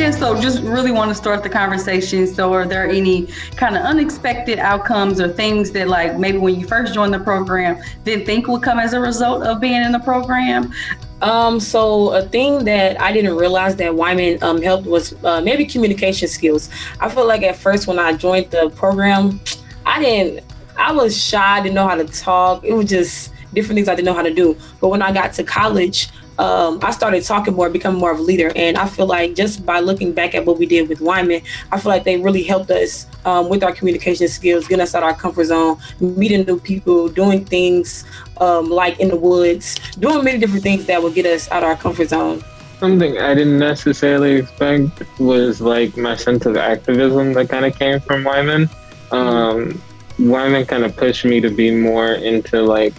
Yeah, so just really want to start the conversation. So are there any kind of unexpected outcomes or things that like maybe when you first joined the program didn't think would come as a result of being in the program? So a thing that I didn't realize that Wyman helped was maybe communication skills. I feel like at first when I joined the program, I was shy, I didn't know how to talk. It was just different things I didn't know how to do. But when I got to college, I started talking more, becoming more of a leader. And I feel like just by looking back at what we did with Wyman, I feel like they really helped us with our communication skills, getting us out of our comfort zone, meeting new people, doing things like in the woods, doing many different things that would get us out of our comfort zone. Something I didn't necessarily expect was like my sense of activism that kind of came from Wyman. Wyman kind of pushed me to be more into like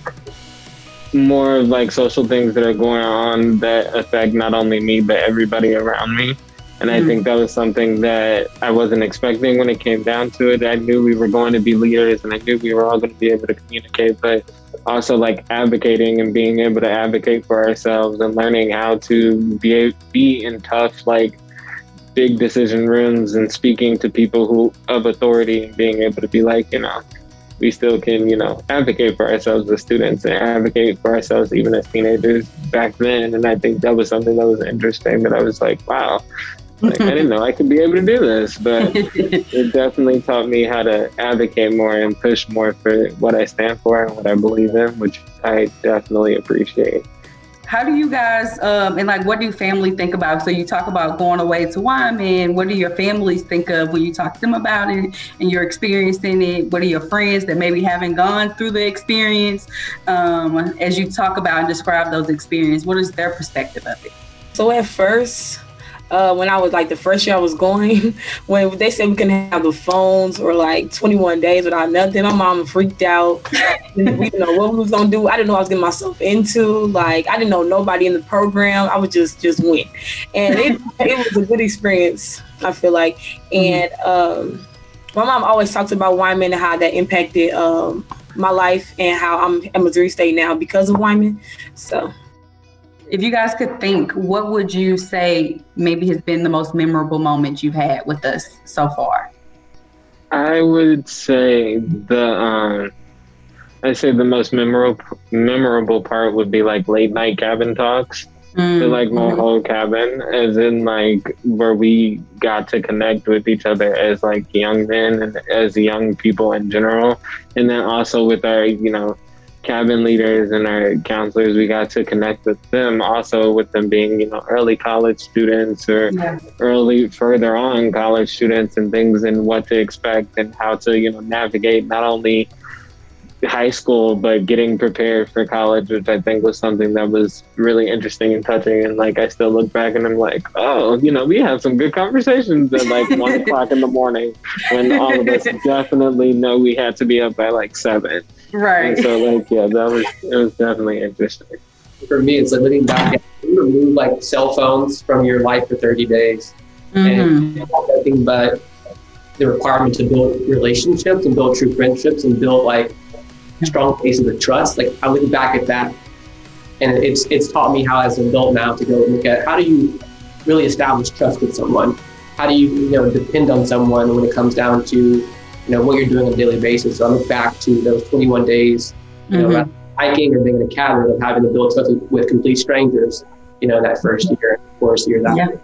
more of like social things that are going on that affect not only me but everybody around me. And I think that was something that I wasn't expecting when it came down to it. I knew we were going to be leaders and I knew we were all going to be able to communicate, but also like advocating and being able to advocate for ourselves and learning how to be in tough, like big decision rooms and speaking to people who of authority and being able to be like, we still can, advocate for ourselves as students and advocate for ourselves even as teenagers back then. And I think that was something that was interesting that I was like, wow, like, I didn't know I could be able to do this, but it definitely taught me how to advocate more and push more for what I stand for and what I believe in, which I definitely appreciate. How do you guys, and like, what do family think about? So you talk about going away to Wyman. What do your families think of when you talk to them about it and you're experiencing it? What are your friends that maybe haven't gone through the experience? As you talk about and describe those experiences, what is their perspective of it? So at first, when I was like the first year I was going, when they said we couldn't have the phones or like 21 days without nothing, my mom freaked out. We didn't know what we was gonna do. I didn't know what I was getting myself into. Like I didn't know nobody in the program. I would just went, and it was a good experience, I feel like. And my mom always talks about Wyman and how that impacted my life and how I'm at Missouri State now because of Wyman. So. If you guys could think, what would you say maybe has been the most memorable moment you've had with us so far? I would say the most memorable part would be like late night cabin talks. So like my whole cabin, as in like where we got to connect with each other as like young men and as young people in general, and then also with our cabin leaders and our counselors, we got to connect with them also, with them being early college students or early further on college students, and things and what to expect and how to navigate not only high school but getting prepared for college, which I think was something that was really interesting and touching. And like I still look back and I'm like, oh, we had some good conversations at like 1 o'clock in the morning when all of us definitely know we had to be up by like 7. Right. And so like, yeah, it was definitely interesting. For me, it's like living back, you remove like cell phones from your life for 30 days. And nothing but the requirement to build relationships and build true friendships and build like strong bases of trust. Like I look back at that and it's taught me how as an adult now to go look at how do you really establish trust with someone? How do you, depend on someone when it comes down to what you're doing on a daily basis. So I look back to those 21 days, hiking or being in a cabin, of having to build trust with complete strangers, in that first year, of course, years after.